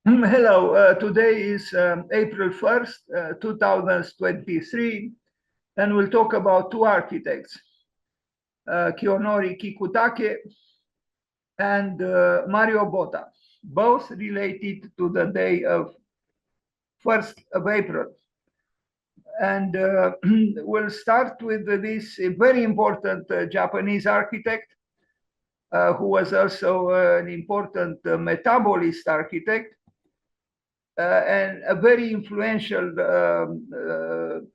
Hello, today is April 1st, 2023, and we'll talk about two architects, Kiyonori Kikutake and Mario Botta, both related to the day of 1st of April. And we'll start with this very important Japanese architect, who was also an important metabolist architect, and a very influential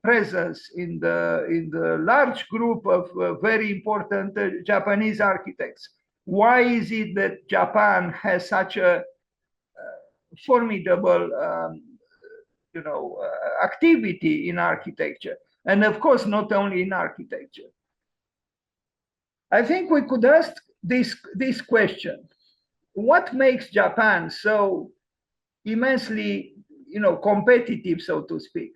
presence in the large group of very important Japanese architects. Why is it that Japan has such a formidable, activity in architecture? And of course, not only in architecture. I think we could ask this question: what makes Japan so immensely, competitive, so to speak?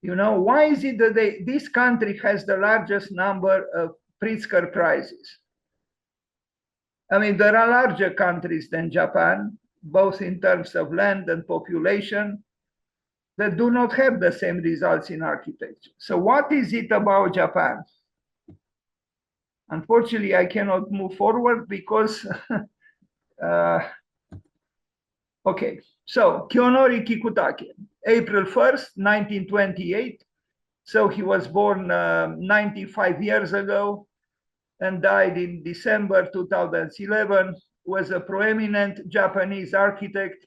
Why is it that this country has the largest number of Pritzker prizes? I mean, there are larger countries than Japan, both in terms of land and population, that do not have the same results in architecture. So what is it about Japan? Unfortunately, I cannot move forward because okay, so Kiyonori Kikutake, April 1st, 1928. So he was born 95 years ago and died in December 2011, was a prominent Japanese architect,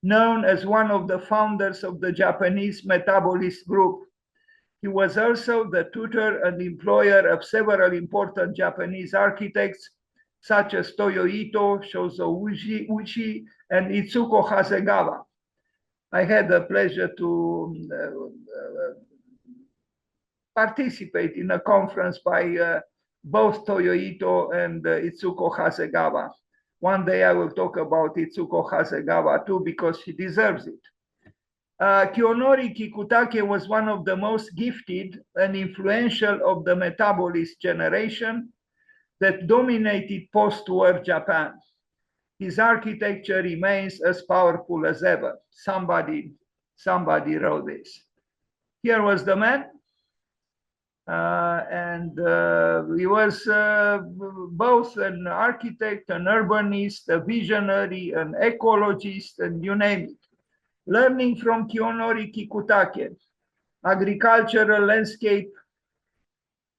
known as one of the founders of the Japanese Metabolist group. He was also the tutor and employer of several important Japanese architects, such as Toyo Ito, Shōzō Uchii, and Itsuko Hasegawa. I had the pleasure to participate in a conference by both Toyo Ito and Itsuko Hasegawa. One day I will talk about Itsuko Hasegawa too, because he deserves it. Kiyonori Kikutake was one of the most gifted and influential of the metabolist generation that dominated post-war Japan. His architecture remains as powerful as ever. Somebody wrote this. Here was the man, and he was both an architect, an urbanist, a visionary, an ecologist, and you name it. Learning from Kiyonori Kikutake, agricultural landscape,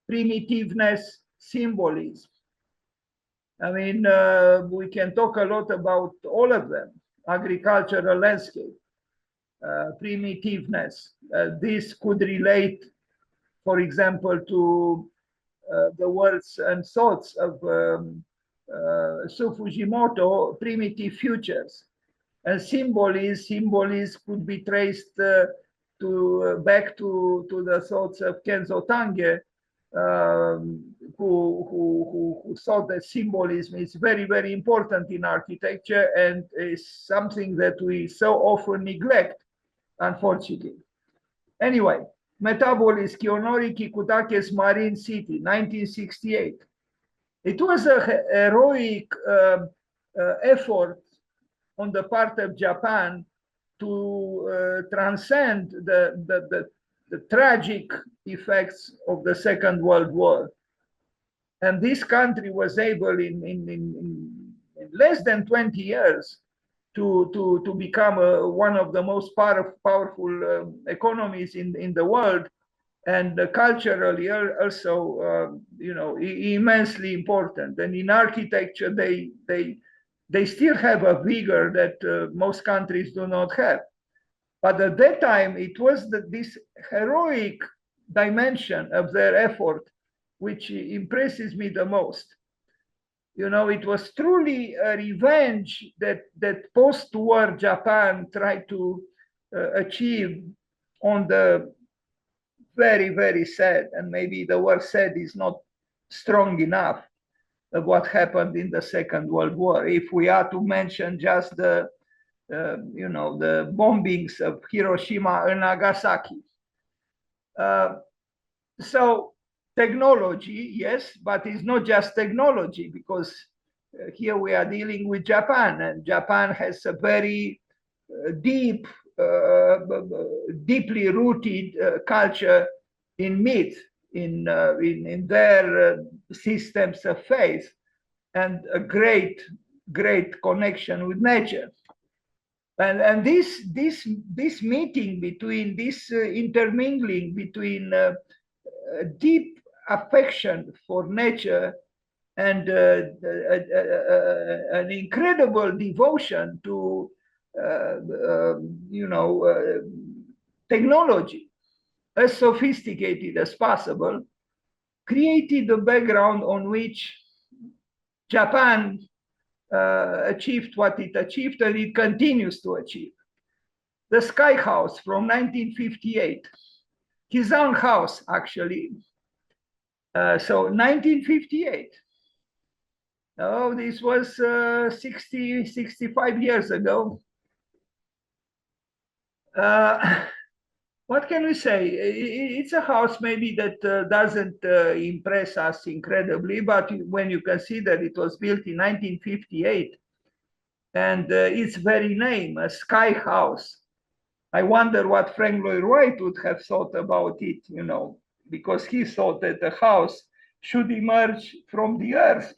primitiveness, symbolism. I mean, we can talk a lot about all of them. Agricultural landscape, primitiveness. This could relate, for example, to the words and thoughts of Su Fujimoto, primitive futures. And symbolism could be traced back to the thoughts of Kenzo Tange, who thought that symbolism is very, very important in architecture and is something that we so often neglect, unfortunately. Anyway, Metabolist, Kiyonori Kikutake's Marine City, 1968. It was a heroic effort on the part of Japan to transcend the tragic effects of the Second World War. And this country was able in less than 20 years to become one of the most powerful economies in the world, and culturally also, immensely important. And in architecture, they still have a vigor that most countries do not have. But at that time, it was this heroic dimension of their effort which impresses me the most. It was truly a revenge that post-war Japan tried to achieve on the very, very sad, and maybe the word sad is not strong enough, of what happened in the Second World War. If we are to mention just the bombings of Hiroshima and Nagasaki. So technology, yes, but it's not just technology, because here we are dealing with Japan, and Japan has a very deep, deeply rooted culture in myth, in their systems of faith, and a great connection with nature. And this meeting between this intermingling between deep affection for nature and an incredible devotion to technology, as sophisticated as possible, created the background on which Japan achieved what it achieved, and it continues to achieve. The Sky House from 1958, his own house, actually. So 1958. Oh, this was 65 years ago. What can we say? It's a house maybe that doesn't impress us incredibly, but when you consider it was built in 1958, and its very name, a sky house, I wonder what Frank Lloyd Wright would have thought about it, because he thought that the house should emerge from the earth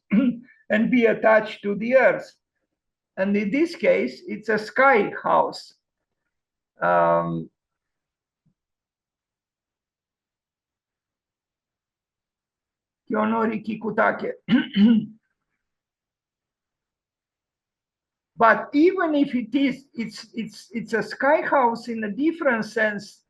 and be attached to the earth. And in this case, it's a sky house. Kiyonori Kikutake. But even if it's a sky house in a different sense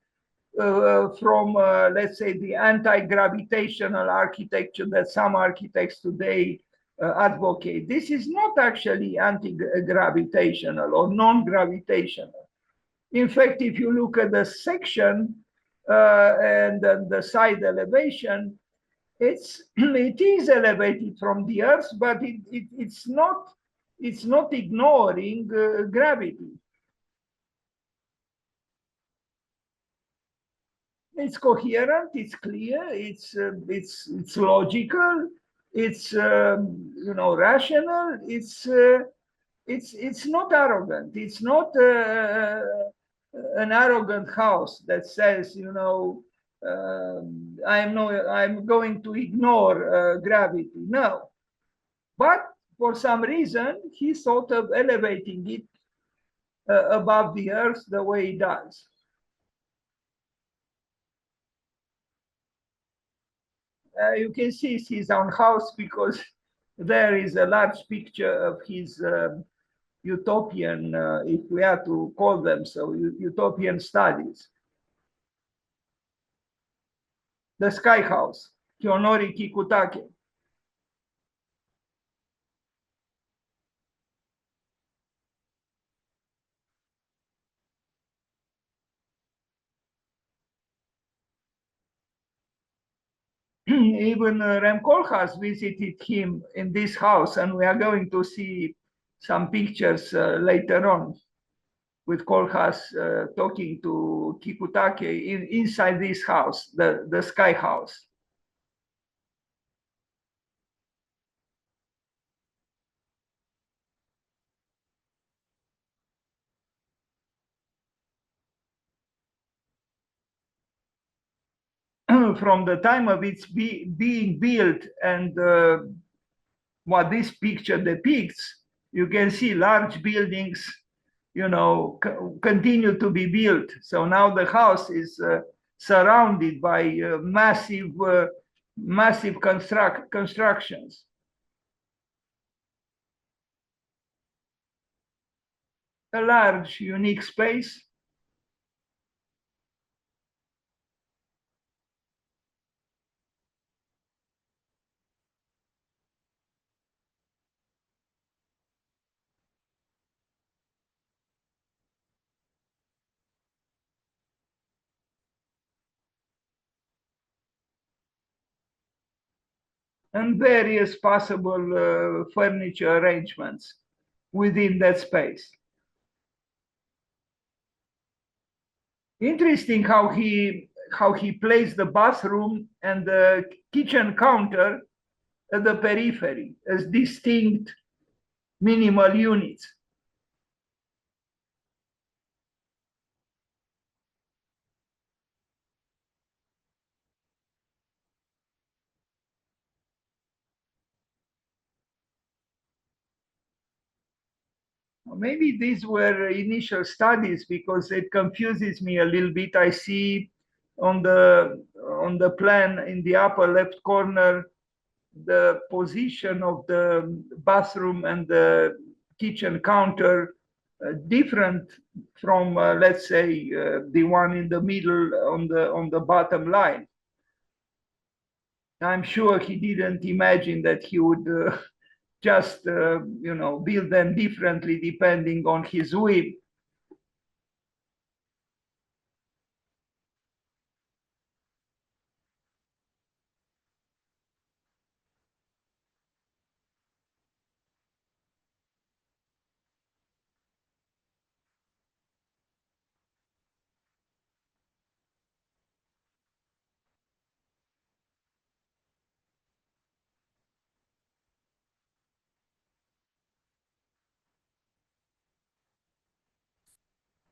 from, let's say, the anti-gravitational architecture that some architects today advocate. This is not actually anti-gravitational or non-gravitational. In fact, if you look at the section and the side elevation, it is elevated from the Earth, but it's not ignoring gravity. It's coherent, it's clear, it's logical, it's rational, it's not arrogant. It's not an arrogant house that says, I'm going to ignore gravity. No, but for some reason he thought of elevating it above the earth the way it does. You can see his own house because there is a large picture of his Utopian, if we are to call them so, Utopian studies. The Sky House, Kiyonori Kikutake. Even Rem Koolhaas visited him in this house, and we are going to see some pictures later on with Koolhaas talking to Kikutake inside this house, the Sky House. From the time of its being built and what this picture depicts, you can see large buildings, continue to be built. So now the house is surrounded by massive constructions. A large, unique space. And various possible furniture arrangements within that space. Interesting how he placed the bathroom and the kitchen counter at the periphery as distinct minimal units. maybe these were initial studies because it confuses me a little bit. I see on the plan in the upper left corner the position of the bathroom and the kitchen counter different from let's say the one in the middle on the bottom line. I'm sure he didn't imagine that he would just build them differently depending on his whim.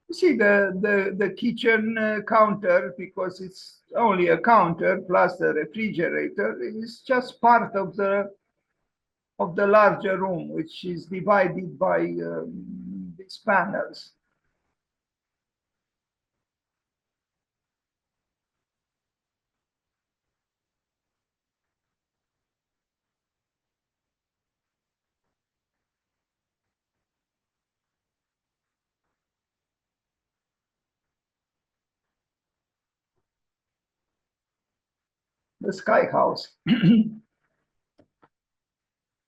You see the kitchen counter, because it's only a counter plus the refrigerator, is just part of the larger room, which is divided by these panels. The Sky House.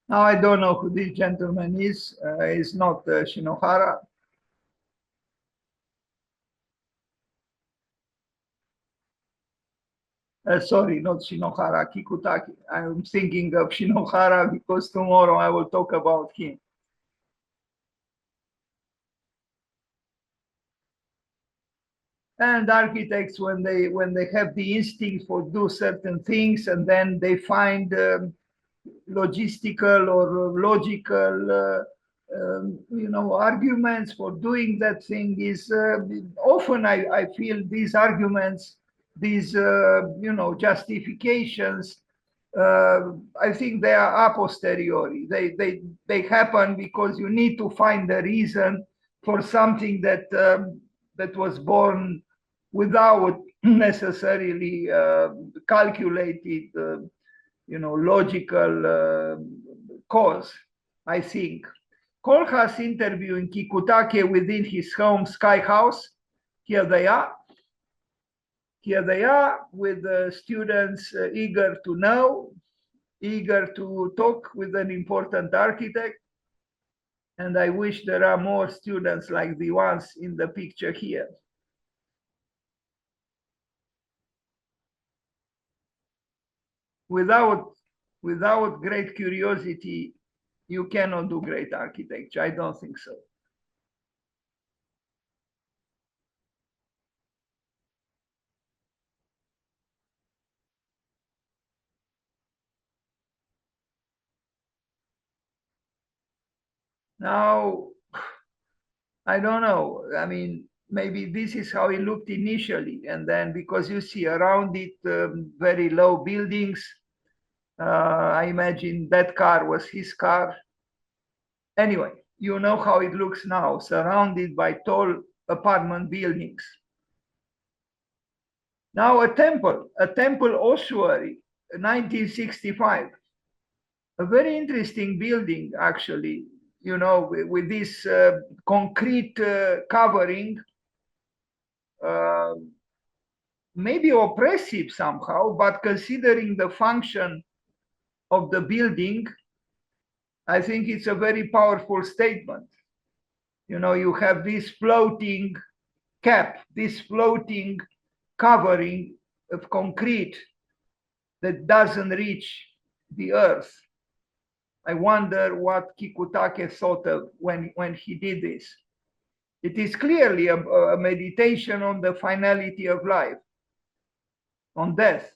Now I don't know who this gentleman is. It's not Shinohara. Sorry, not Shinohara, Kikutake. I'm thinking of Shinohara because tomorrow I will talk about him. And architects, when they have the instinct for do certain things, and then they find logistical or logical arguments for doing that thing, is often I feel these arguments, these justifications, I think they are a posteriori. They happen because you need to find a reason for something that was born without necessarily calculated, logical cause, I think. Kohlhaas interviewing Kikutake within his home Sky House. Here they are. Here they are with the students eager to know, eager to talk with an important architect. And I wish there are more students like the ones in the picture here. Without great curiosity, you cannot do great architecture. I don't think so. Now, I don't know. I mean, maybe this is how it looked initially. And then because you see around it very low buildings, I imagine that car was his car. Anyway, you know how it looks now, surrounded by tall apartment buildings. Now a temple ossuary, 1965. A very interesting building, actually, with this concrete covering, uh, maybe oppressive somehow, but considering the function of the building, I think it's a very powerful statement. You have this floating cap, this floating covering of concrete that doesn't reach the earth. I wonder what Kikutake thought of when he did this. It is clearly a meditation on the finality of life, on death.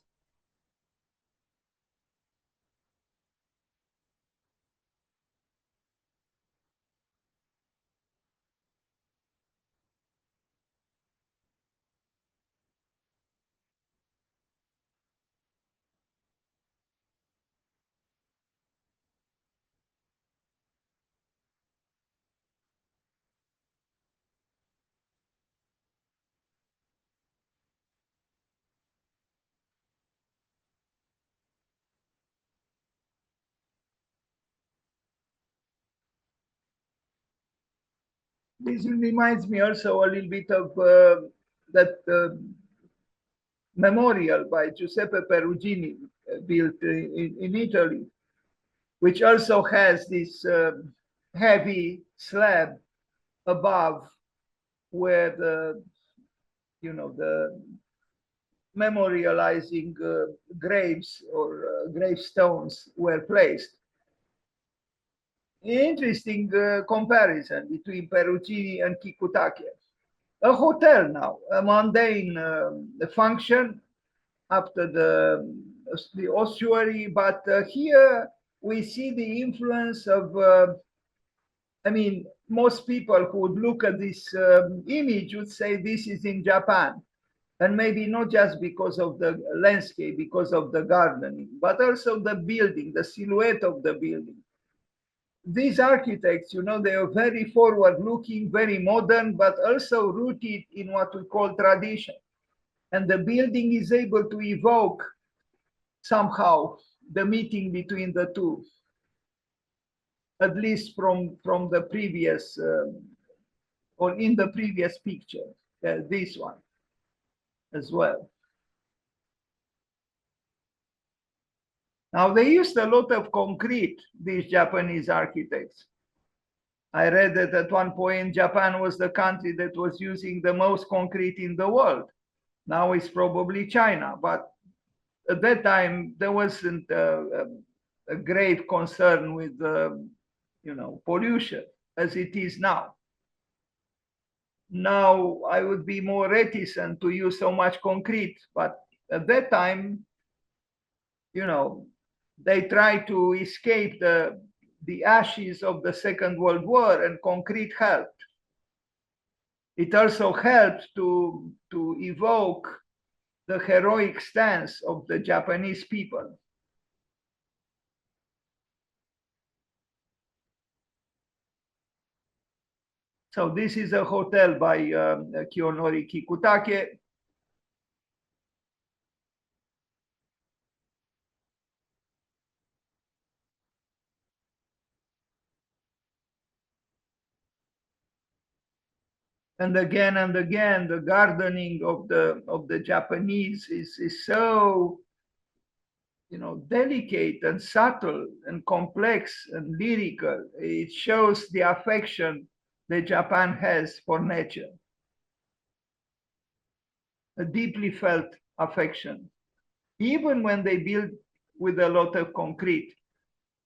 This reminds me also a little bit of that memorial by Giuseppe Perugini built in Italy, which also has this heavy slab above where the the memorializing graves or gravestones were placed. Interesting comparison between Perugini and Kikutake. A hotel now, a mundane function after the ossuary, but here we see the influence of, I mean, most people who would look at this image would say this is in Japan. And maybe not just because of the landscape, because of the gardening, but also the building, the silhouette of the building. These architects, they are very forward-looking, very modern, but also rooted in what we call tradition. And the building is able to evoke somehow the meeting between the two, at least from the previous, or in the previous picture, this one as well. Now, they used a lot of concrete, these Japanese architects. I read that at one point, Japan was the country that was using the most concrete in the world. Now it's probably China, but at that time, there wasn't a grave concern with, pollution as it is now. Now, I would be more reticent to use so much concrete, but at that time, they tried to escape the ashes of the Second World War, and concrete helped. It also helped to evoke the heroic stance of the Japanese people. So this is a hotel by Kiyonori Kikutake. And again, the gardening of the Japanese is so, delicate and subtle and complex and lyrical. It shows the affection that Japan has for nature, a deeply felt affection. Even when they build with a lot of concrete,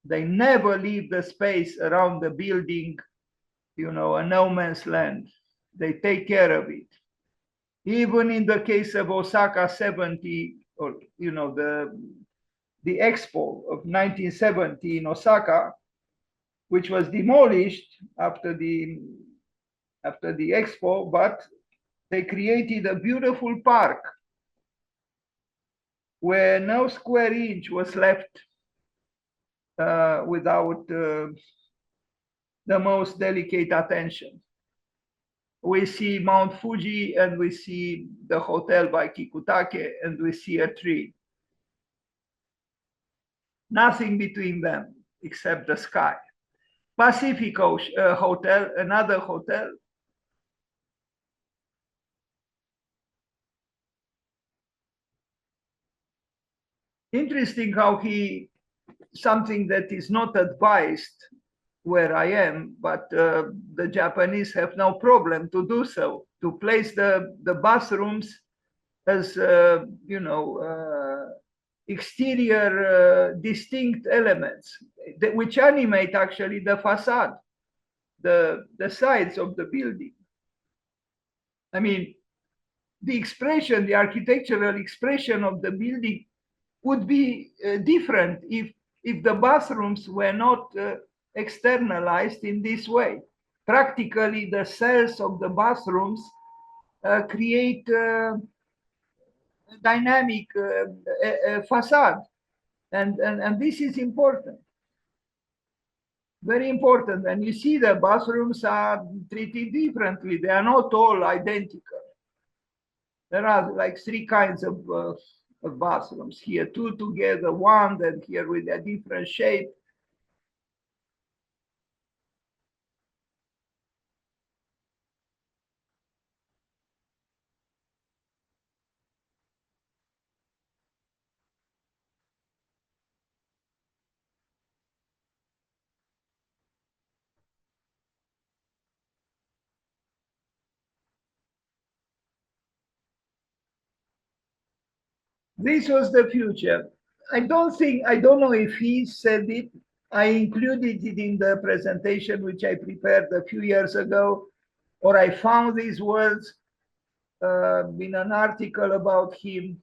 they never leave the space around the building, a no man's land. They take care of it. Even in the case of Osaka 70, or the Expo of 1970 in Osaka, which was demolished after the Expo, but they created a beautiful park where no square inch was left without the most delicate attention. We see Mount Fuji, and we see the hotel by Kikutake, and we see a tree. Nothing between them except the sky. Pacific Hotel, another hotel. Interesting how something that is not advised where I am, but the Japanese have no problem to do so, to place the bathrooms as, exterior distinct elements which animate actually the facade, the sides of the building. I mean, the architectural expression of the building would be different if the bathrooms were not externalized in this way. Practically, the cells of the bathrooms create dynamic facade, and this is important, very important. And you see the bathrooms are treated differently. They are not all identical. There are like three kinds of bathrooms here, two together, one, then here with a different shape. This was the future. I don't know if he said it. I included it in the presentation which I prepared a few years ago, or I found these words in an article about him.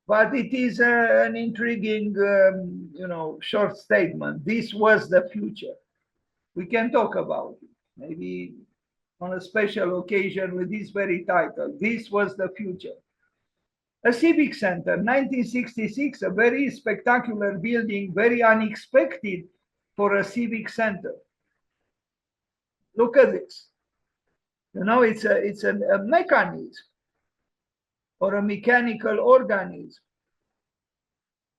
But it is an intriguing, short statement. This was the future. We can talk about it, maybe on a special occasion with this very title. This was the future. A civic center, 1966, a very spectacular building, very unexpected for a civic center. Look at this. You know, it's a mechanism or a mechanical organism,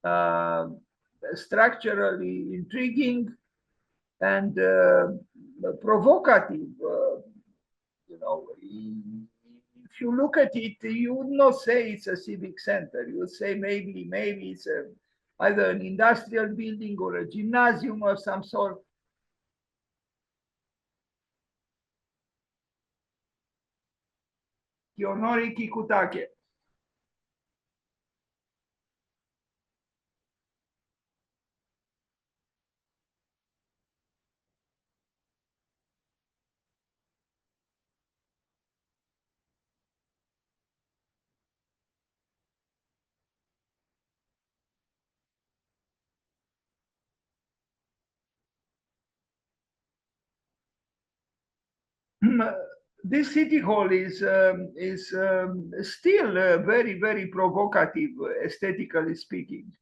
uh, structurally intriguing and provocative. You know, if you look at it, you would not say it's a civic center. You would say maybe it's either an industrial building or a gymnasium of some sort. Kiyonori Kikutake. This city hall is still very provocative, aesthetically speaking.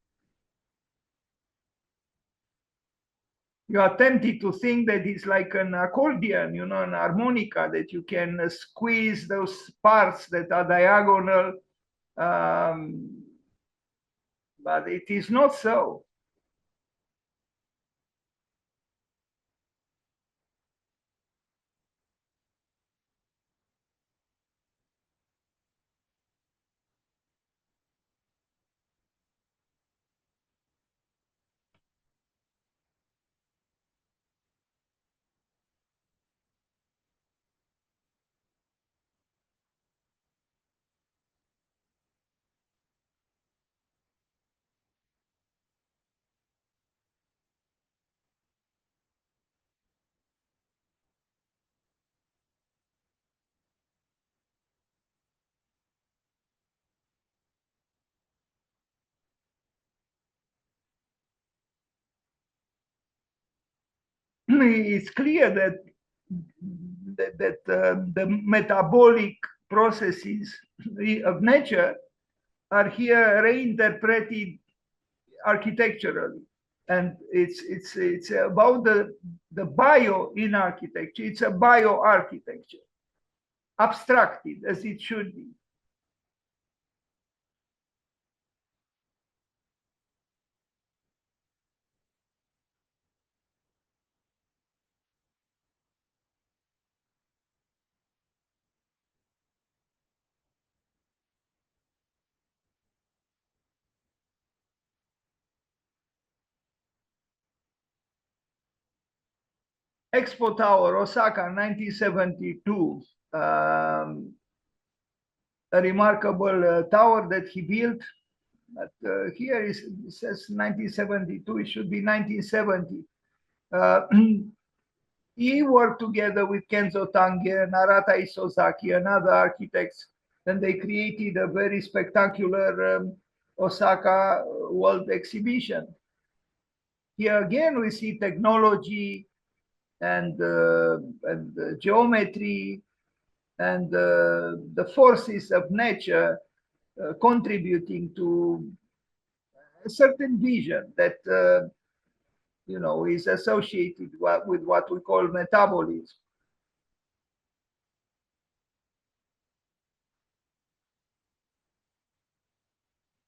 You are tempted to think that it's like an accordion, you know, an harmonica, that you can squeeze those parts that are diagonal, but it is not so. It's clear that the metabolic processes of nature are here reinterpreted architecturally, and it's about the bio in architecture. It's a bioarchitecture, abstracted as it should be. Expo Tower, Osaka, 1972. A remarkable tower that he built. But here it says 1972. It should be 1970. He worked together with Kenzo Tange, Narata Isozaki, and other architects, and they created a very spectacular Osaka World Exhibition. Here again, we see technology and geometry and the forces of nature contributing to a certain vision that is associated with what we call metabolism.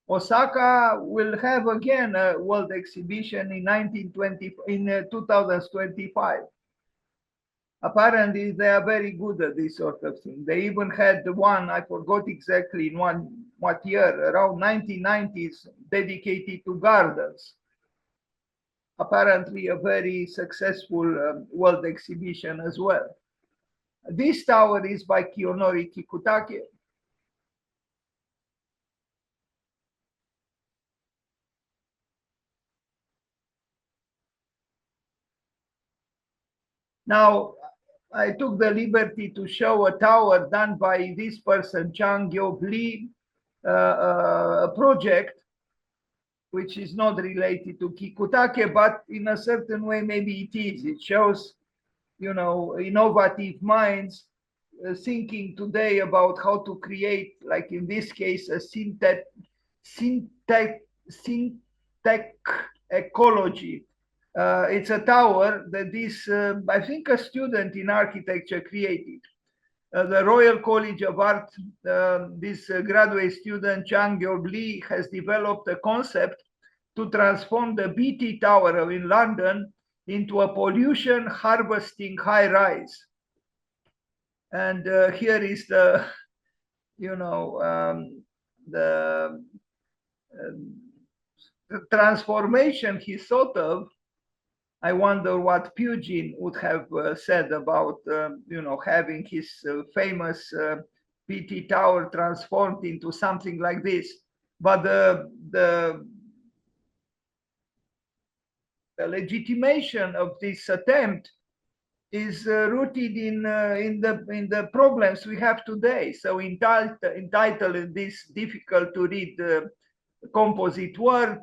Osaka will have again a world exhibition in 2025. Apparently, they are very good at this sort of thing. They even had one, I forgot exactly in what year, around 1990s, dedicated to gardens. Apparently, a very successful world exhibition as well. This tower is by Kiyonori Kikutake. Now, I took the liberty to show a tower done by this person, Chang Yobli, a project which is not related to Kikutake, but in a certain way, maybe it is. It shows, you know, innovative minds thinking today about how to create, like in this case, a syntech ecology. It's a tower that this, I think, a student in architecture created. The Royal College of Art, this graduate student, Chang Yobli, has developed a concept to transform the BT Tower in London into a pollution harvesting high rise. And here is the, you know, the transformation he thought of. I wonder what Pugin would have said about, you know, having his famous BT Tower transformed into something like this. But the legitimation of this attempt is rooted in the problems we have today. So entitled in this difficult to read composite word,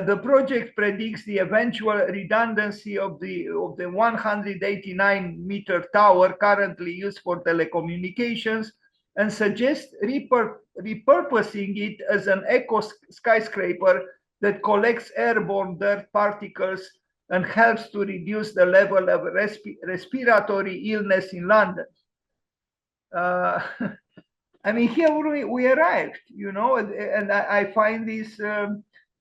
the project predicts the eventual redundancy of the 189-meter tower currently used for telecommunications, and suggests repurposing it as an eco skyscraper that collects airborne dirt particles and helps to reduce the level of respiratory illness in London. I mean, here we arrived, you know, and I find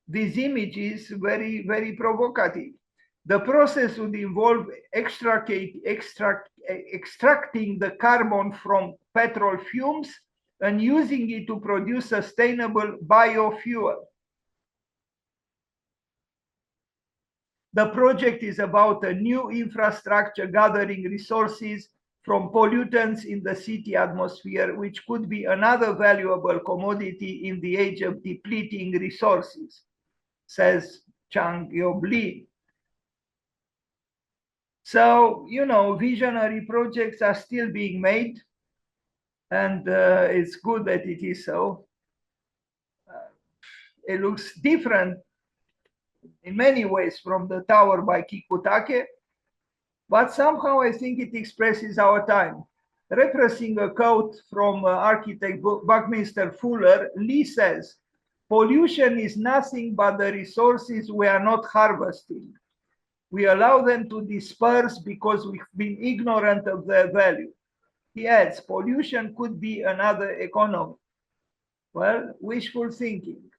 these images very, very provocative. The process would involve extracting the carbon from petrol fumes and using it to produce sustainable biofuel. The project is about a new infrastructure gathering resources from pollutants in the city atmosphere, which could be another valuable commodity in the age of depleting resources, says Chang Yobli. So, you know, visionary projects are still being made, and it's good that it is so. It looks different in many ways from the tower by Kikutake, but somehow I think it expresses our time. Referencing a quote from architect Buckminster Fuller, Lee says, "Pollution is nothing but the resources we are not harvesting. We allow them to disperse because we've been ignorant of their value." He adds, pollution could be another economy. Well, wishful thinking.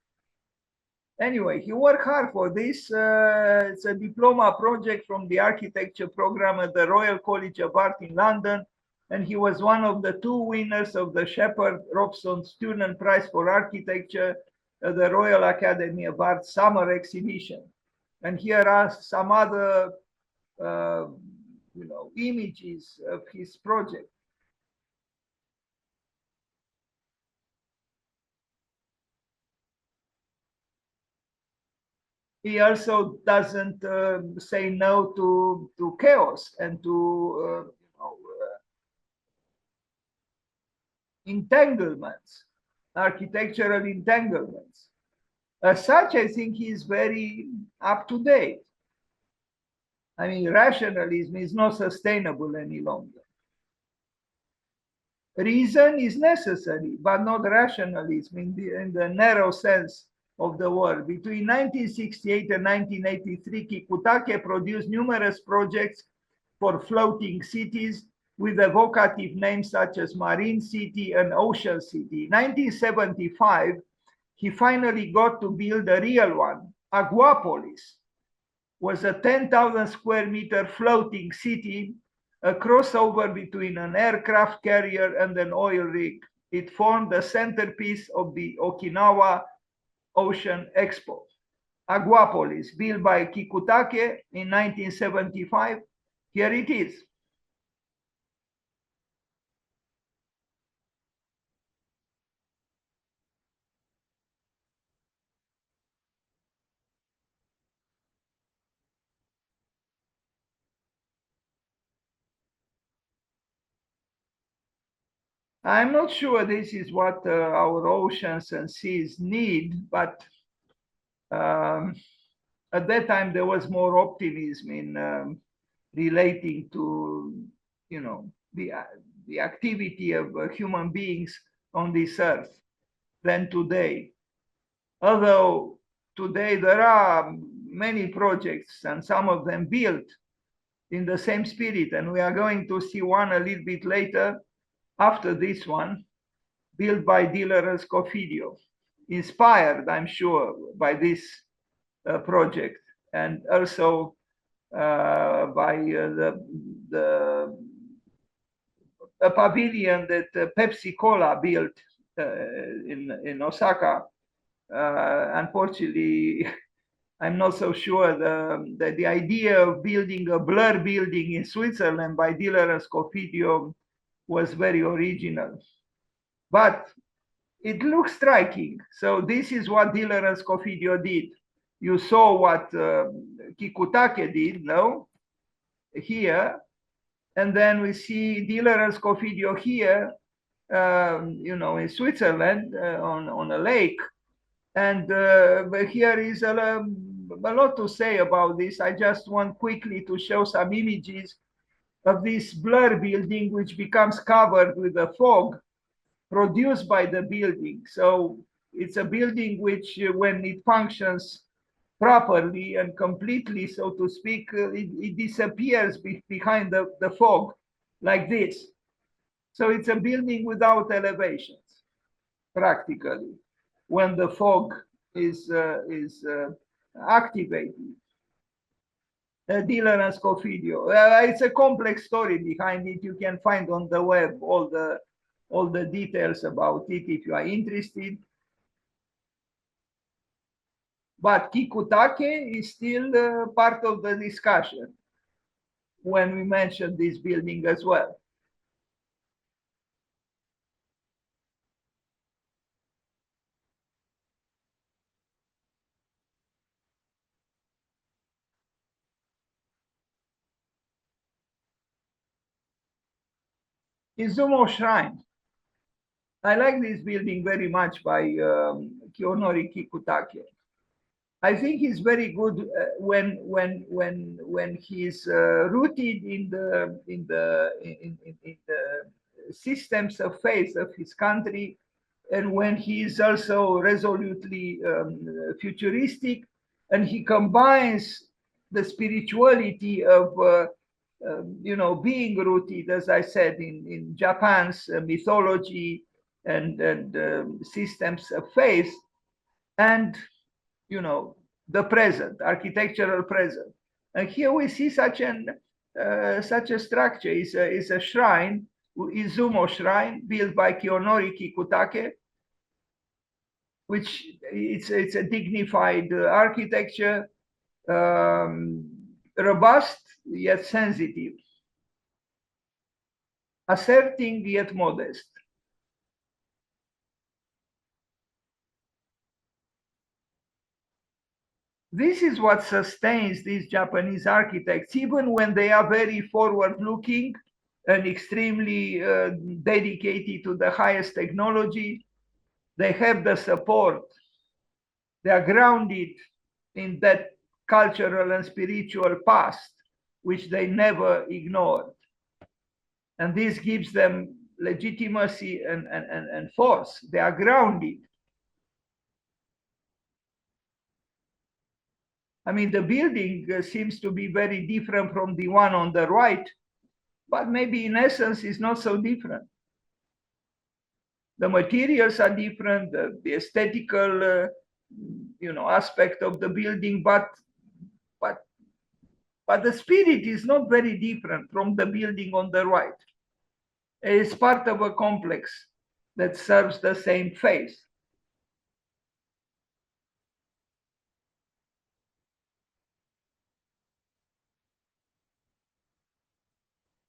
Anyway, he worked hard for this. It's a diploma project from the architecture program at the Royal College of Art in London, and he was one of the 2 winners of the Shepard Robson Student Prize for Architecture at the Royal Academy of Art Summer Exhibition. And here are some other, you know, images of his project. He also doesn't say no to chaos and to you know, entanglements, architectural entanglements. As such, I think he is very up to date. I mean, rationalism is not sustainable any longer. Reason is necessary, but not rationalism in the narrow sense of the word. Between 1968 and 1983, Kikutake produced numerous projects for floating cities with evocative names such as Marine City and Ocean City. In 1975, he finally got to build a real one. Aguapolis was a 10,000 square meter floating city, a crossover between an aircraft carrier and an oil rig. It formed the centerpiece of the Okinawa Ocean Expo. Aguapolis, built by Kikutake in 1975. Here it is. I'm not sure this is what our oceans and seas need, but um, at that time there was more optimism in relating to, you know, the activity of human beings on this earth than today. Although today there are many projects and some of them built in the same spirit, and we are going to see one a little bit later after this one, built by Diller and Scofidio, inspired, I'm sure, by this project, and also by the a pavilion that Pepsi Cola built in Osaka. Unfortunately, I'm not so sure the idea of building a blur building in Switzerland by Diller and Scofidio was very original. But it looks striking. So this is what Diller and Scofidio did. You saw what Kikutake did, no? Here. And then we see Diller and Scofidio here, you know, in Switzerland on a lake. And but here is a lot to say about this. I just want quickly to show some images of this blur building, which becomes covered with a fog produced by the building. So it's a building which, when it functions properly and completely, so to speak, it disappears behind the fog like this. So it's a building without elevations, practically, when the fog is activated. Diller and Scofidio. It's a complex story behind it. You can find on the web all the details about it if you are interested. But Kikutake is still part of the discussion when we mention this building as well. Izumo Shrine. I like this building very much by Kiyonori Kikutake. I think he's very good when he's rooted in the systems of faith of his country, and when he is also resolutely futuristic, and he combines the spirituality of you know, being rooted, as I said, in Japan's mythology and systems of faith, and, you know, the present, architectural present. And here we see such a structure. Is a shrine, Izumo Shrine, built by Kiyonori Kikutake, which it's a dignified architecture, robust yet sensitive, asserting yet modest. This is what sustains these Japanese architects, even when they are very forward-looking and extremely dedicated to the highest technology. They have the support. They are grounded in that cultural and spiritual past, which they never ignored. And this gives them legitimacy and force. They are grounded. I mean, the building seems to be very different from the one on the right, but maybe in essence it's not so different. The materials are different, the aesthetical, you know, aspect of the building, but the spirit is not very different from the building on the right. It's part of a complex that serves the same faith.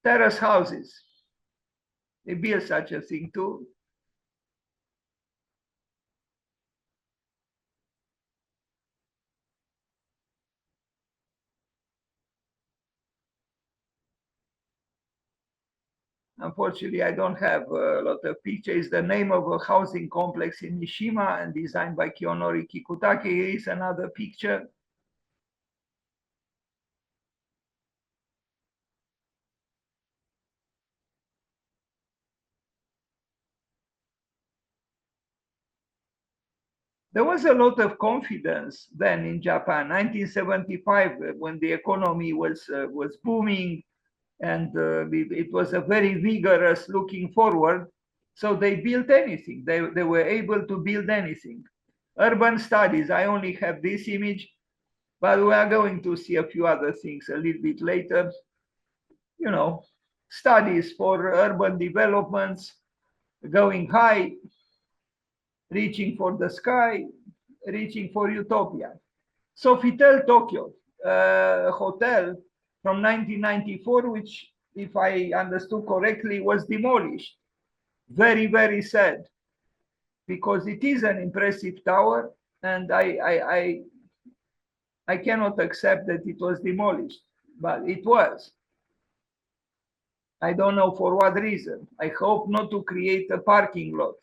Terrace houses, they build such a thing too. Unfortunately, I don't have a lot of pictures. The name of a housing complex in Mishima and designed by Kiyonori Kikutake. Here is another picture. There was a lot of confidence then in Japan. 1975, when the economy was booming, and it was a very vigorous looking forward. So they built anything. They were able to build anything. Urban studies. I only have this image, but we are going to see a few other things a little bit later. You know, studies for urban developments, going high, reaching for the sky, reaching for utopia. Sofitel Tokyo, a hotel from 1994, which, if I understood correctly, was demolished. Very, very sad, because it is an impressive tower, and I cannot accept that it was demolished, but it was. I don't know for what reason. I hope not to create a parking lot.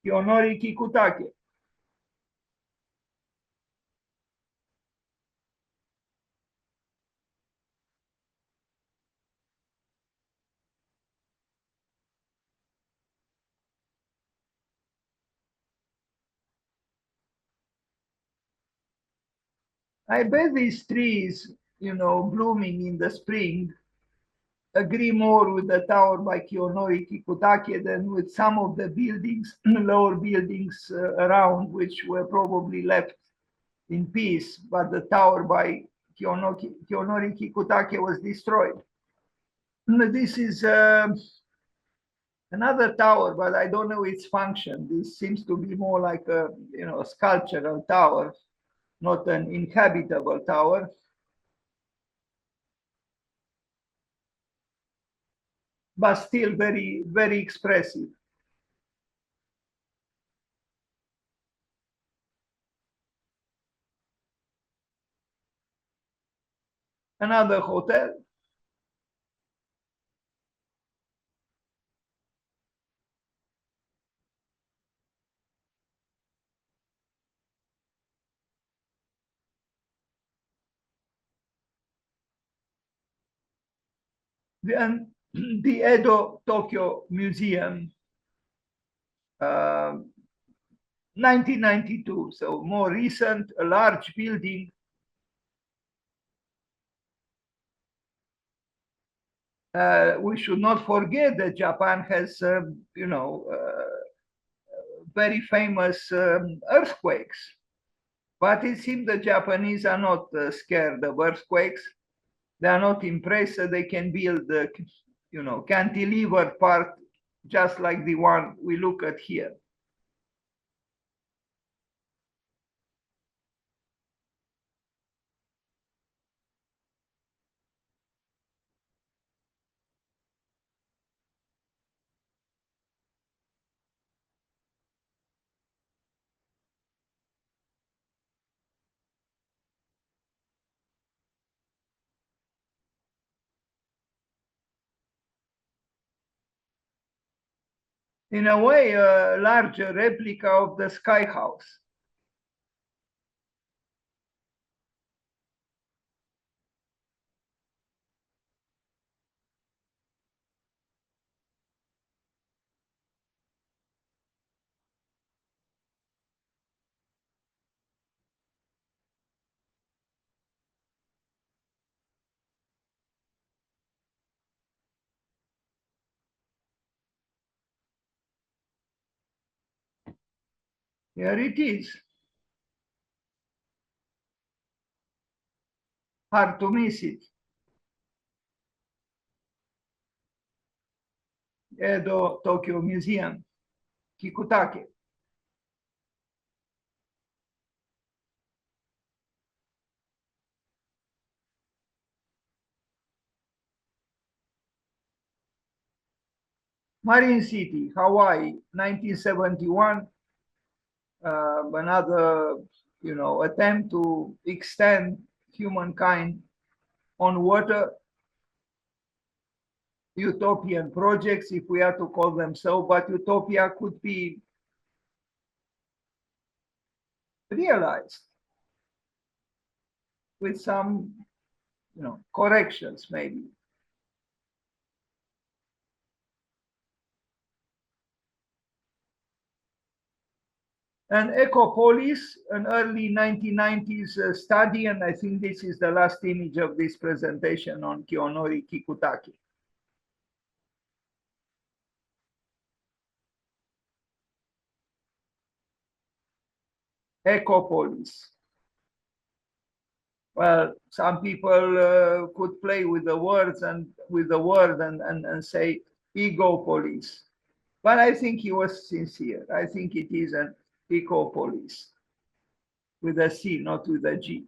Kiyonori Kikutake. I bet these trees, blooming in the spring, agree more with the tower by Kiyonori Kikutake than with some of the buildings, lower buildings around, which were probably left in peace, but the tower by Kiyonori Kikutake was destroyed. This is another tower, but I don't know its function. This seems to be more like a sculptural tower, not an inhabitable tower. But still very, very expressive. Another hotel. And the Edo Tokyo Museum, 1992, so more recent, a large building. We should not forget that Japan has, very famous earthquakes. But it seems the Japanese are not scared of earthquakes. They are not impressed that they can build the, cantilever part just like the one we look at here. In a way, a larger replica of the Sky House. Here it is. Hard to miss it. Edo Tokyo Museum, Kikutake. Marine City, Hawaii, 1971. Another, attempt to extend humankind on water, utopian projects, if we are to call them so, but utopia could be realized with some, corrections maybe. And Ecopolis, an early 1990s study, and I think this is the last image of this presentation on Kiyonori Kikutake. Ecopolis. Well, some people could play with the words and and say ego police. But I think he was sincere. I think it is an eco police with a C, not with a G.